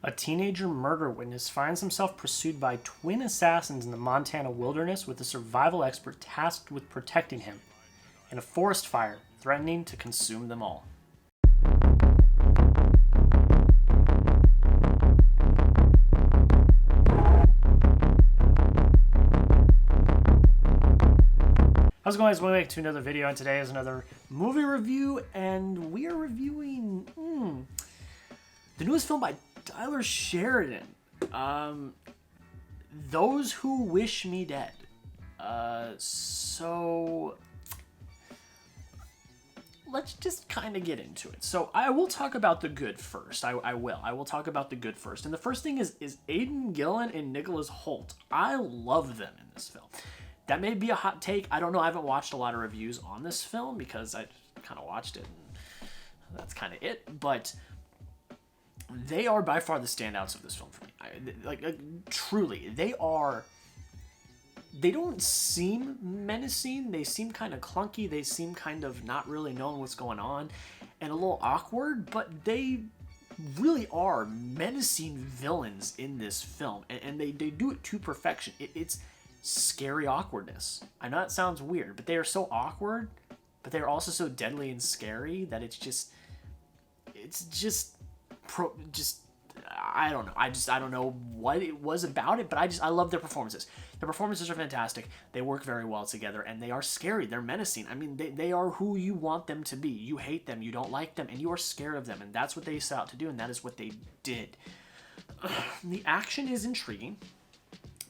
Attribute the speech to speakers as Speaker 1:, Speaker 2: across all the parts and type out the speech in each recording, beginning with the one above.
Speaker 1: A teenager murder witness finds himself pursued by twin assassins in the Montana wilderness with a survival expert tasked with protecting him, and a forest fire threatening to consume them all. How's it going, guys? Welcome back to another video, and today is another movie review, and we are reviewing the newest film by Tyler Sheridan, Those Who Wish Me Dead. So let's just kind of get into it. So I will talk about the good first. I will talk about the good first. And the first thing is Aiden, Gillen, and Nicholas Holt. I love them in this film. That may be a hot take. I don't know. I haven't watched a lot of reviews on this film because I kind of watched it and that's kind of it. But they are by far the standouts of this film for me. Truly, they are. They don't seem menacing. They seem kind of clunky. They seem kind of not really knowing what's going on and a little awkward, but they really are menacing villains in this film. And they do it to perfection. It's scary awkwardness. I know it sounds weird, but they are so awkward, but they're also so deadly and scary that it's just I don't know. I don't know what it was about it, but I love their performances. Their performances are fantastic. They work very well together, and they are scary. They're menacing. I mean, they are who you want them to be. You hate them, you don't like them, and you are scared of them, and that's what they set out to do, and that is what they did. The action is intriguing.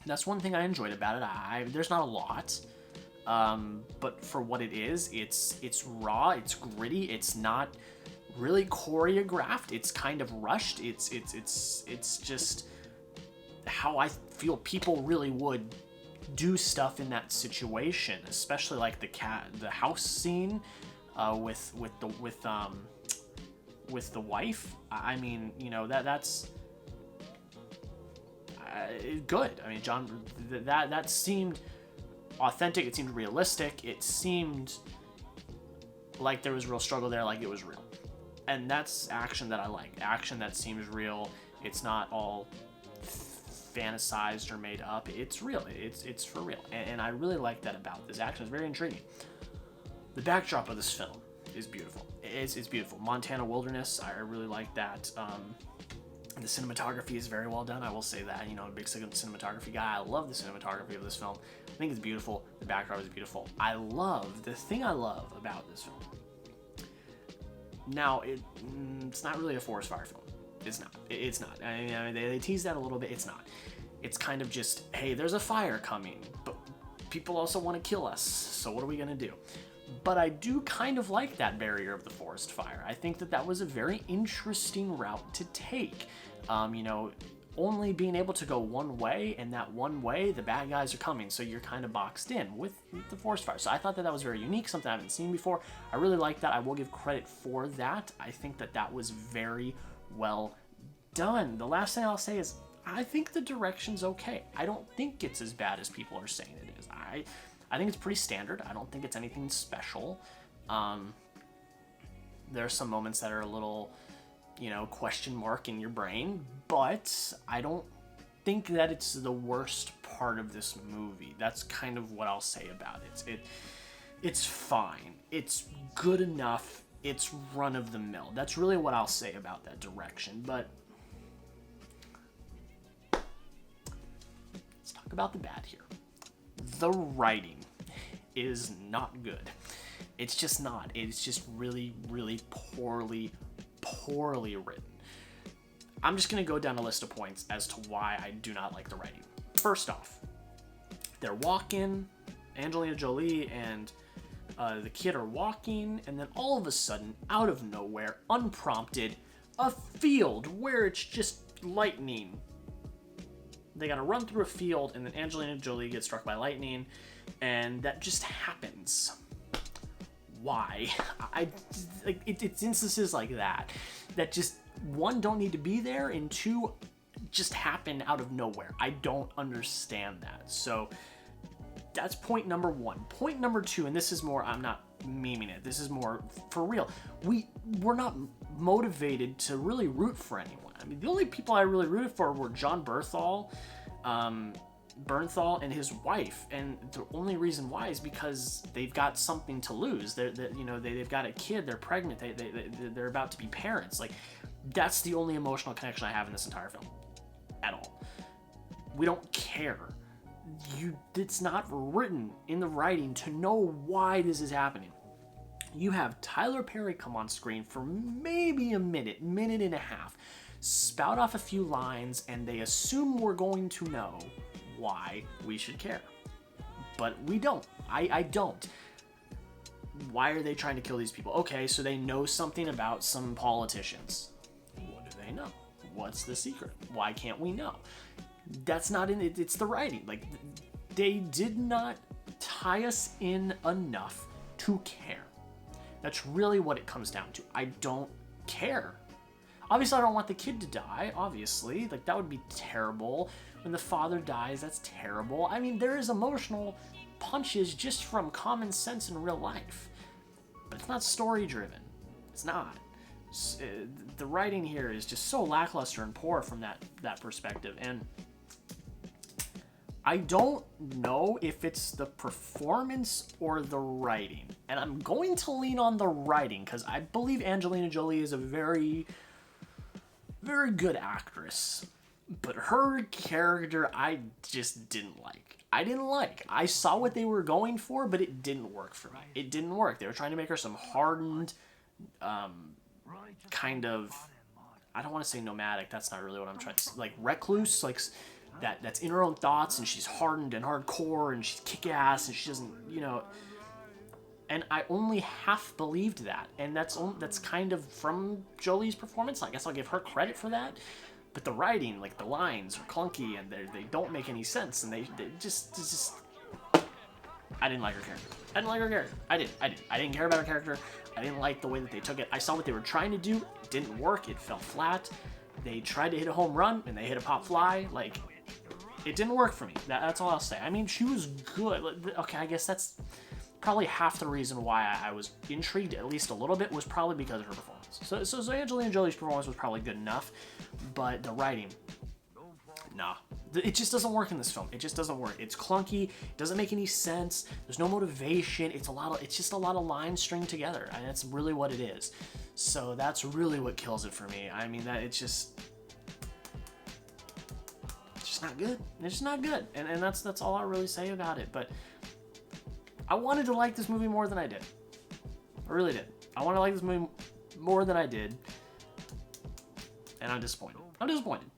Speaker 1: That's one thing I enjoyed about it. There's not a lot, but for what it is, it's raw, it's gritty, it's not really choreographed, it's kind of rushed. It's just how I feel people really would do stuff in that situation, especially like the house scene with the wife. I mean, you know, that's good. I mean, John, that seemed authentic. It seemed realistic. It seemed like there was real struggle there, like it was real. And that's action that I like. Action that seems real. It's not all fantasized or made up. It's real. It's for real. And I really like that about this. Action is very intriguing. The backdrop of this film is beautiful. It's beautiful. Montana wilderness. I really like that. The cinematography is very well done. I will say that. You know, I'm a big cinematography guy. I love the cinematography of this film. I think it's beautiful. The backdrop is beautiful. The thing I love about this film. Now, it's not really a forest fire film. It's not. It's not. I mean, they tease that a little bit. It's not. It's kind of just, hey, there's a fire coming, but people also want to kill us, so what are we going to do? But I do kind of like that barrier of the forest fire. I think that was a very interesting route to take. You know, only being able to go one way, and that one way, the bad guys are coming, so you're kind of boxed in with the forest fire. So I thought that was very unique, something I haven't seen before. I really like that. I will give credit for that. I think that was very well done. The last thing I'll say is I think the direction's okay. I don't think it's as bad as people are saying it is. I think it's pretty standard. I don't think it's anything special. There are some moments that are a little, you know, question mark in your brain, but I don't think that it's the worst part of this movie. That's kind of what I'll say about it. It's fine. It's good enough. It's run of the mill. That's really what I'll say about that direction. But let's talk about the bad here. The writing is not good. It's just not. It's just really, really poorly written. I'm just going to go down a list of points as to why I do not like the writing. First off, they're walking, Angelina Jolie and the kid are walking, and then all of a sudden, out of nowhere, unprompted, a field where it's just lightning. They gotta run through a field, and then Angelina Jolie gets struck by lightning, and that just happens. Why? It's instances like that just, one, don't need to be there, and two, just happen out of nowhere. I don't understand that. So that's point number one. Point number two, and this is more, I'm not memeing it, this is more for real. We're not motivated to really root for anyone. I mean, the only people I really rooted for were John Bernthal and his wife, and the only reason why is because they've got something to lose. They've got a kid, they're pregnant, they're about to be parents. Like, that's the only emotional connection I have in this entire film, at all. We don't care. It's not written in the writing to know why this is happening. You have Tyler Perry come on screen for maybe a minute and a half, spout off a few lines, and they assume we're going to know why we should care. But we don't. I don't. Why are they trying to kill these people? Okay, so they know something about some politicians. What do they know? What's the secret? Why can't we know? That's not in it. It's the writing. Like, they did not tie us in enough to care. That's really what it comes down to. I don't care. Obviously, I don't want the kid to die, obviously. Like, that would be terrible. When the father dies, that's terrible. I mean, there is emotional punches just from common sense in real life. But it's not story-driven. It's not. The writing here is just so lackluster and poor from that perspective. And I don't know if it's the performance or the writing. And I'm going to lean on the writing because I believe Angelina Jolie is a very, very good actress. But her character, I just didn't like. I saw what they were going for, but it didn't work for me. It didn't work. They were trying to make her some hardened, kind of, I don't want to say nomadic. That's not really what I'm trying to say. Like, recluse, like, that's in her own thoughts, and she's hardened and hardcore, and she's kick-ass, and she doesn't, and I only half believed that, and that's kind of from Jolie's performance. I guess I'll give her credit for that, but the writing, like, the lines are clunky, and they don't make any sense, and they just I didn't like her character. I didn't care about her character. I didn't like the way that they took it. I saw what they were trying to do. It didn't work. It fell flat. They tried to hit a home run, and they hit a pop fly. Like, it didn't work for me. That's all I'll say. I mean, she was good. Okay, I guess that's probably half the reason why I was intrigued, at least a little bit, was probably because of her performance. So Angelina Jolie's performance was probably good enough, but the writing, nah. It just doesn't work in this film. It just doesn't work. It's clunky. It doesn't make any sense. There's no motivation. It's just a lot of lines stringed together, and that's really what it is. So that's really what kills it for me. I mean, it's just not good. It's just not good, and that's all I really say about it. But I wanted to like this movie more than I did. I really did. I want to like this movie more than I did, and I'm disappointed.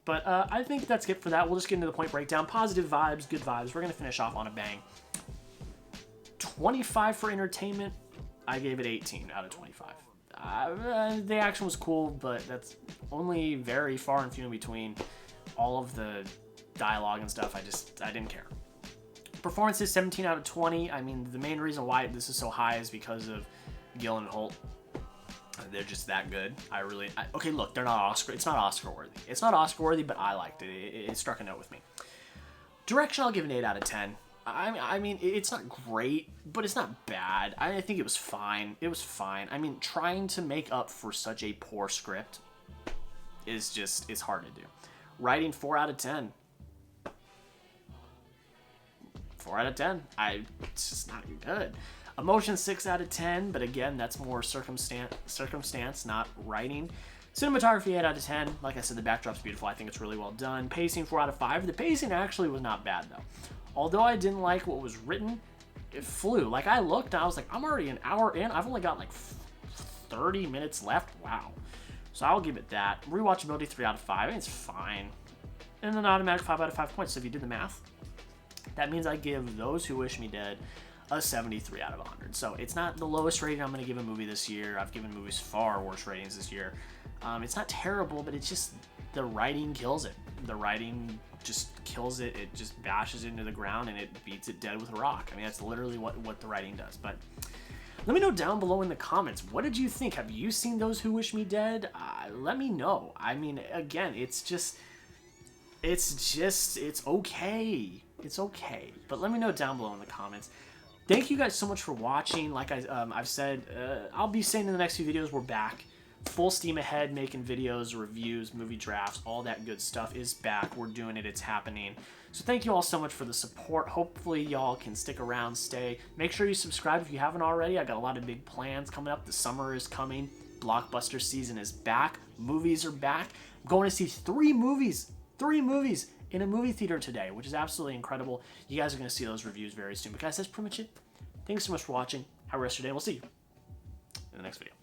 Speaker 1: But I think that's it for that. We'll just get into the point breakdown. Positive vibes, good vibes. We're going to finish off on a bang. 25 for entertainment. I gave it 18 out of 25. The action was cool, but that's only very far and few in between. All of the dialogue and stuff, I didn't care. Performances, 17 out of 20. I mean, the main reason why this is so high is because of Gillen and Holt. They're just that good. Okay, look, they're not Oscar. It's not Oscar worthy. It's not Oscar worthy, but I liked it. It struck a note with me. Direction, I'll give an 8 out of 10. I mean, it's not great, but it's not bad. I think it was fine. It was fine. I mean, trying to make up for such a poor script is hard to do. Writing, 4 out of 10. 4 out of 10. It's just not good. Emotion, 6 out of 10, but again, that's more circumstance, not writing. Cinematography, 8 out of 10. Like I said, the backdrop's beautiful. I think it's really well done. Pacing, 4 out of 5. The pacing actually was not bad, though. Although I didn't like what was written, it flew. Like, I looked, and I was like, I'm already an hour in. I've only got, like, 30 minutes left. Wow. So I'll give it that. Rewatchability, 3 out of 5. It's fine. And an automatic 5 out of 5 points. So if you did the math, that means I give Those Who Wish Me Dead a 73 out of 100. So it's not the lowest rating I'm going to give a movie this year. I've given movies far worse ratings this year. It's not terrible, but it's just the writing kills it. The writing just kills it. It just bashes it into the ground, and it beats it dead with a rock. I mean, that's literally what the writing does. But let me know down below in the comments, what did you think? Have you seen Those Who Wish Me Dead? Let me know. I mean, again, it's okay. It's okay. But let me know down below in the comments. Thank you guys so much for watching. Like I've said, I'll be saying in the next few videos, we're back full steam ahead, making videos, reviews, movie drafts, all that good stuff is back. We're doing it. It's happening. So thank you all so much for the support. Hopefully y'all can stick around, stay. Make sure you subscribe if you haven't already. I got a lot of big plans coming up. The summer is coming. Blockbuster season is back. Movies are back. I'm going to see 3 movies in a movie theater today, which is absolutely incredible. You guys are going to see those reviews very soon. But guys, that's pretty much it. Thanks so much for watching. Have a rest of your day. We'll see you in the next video.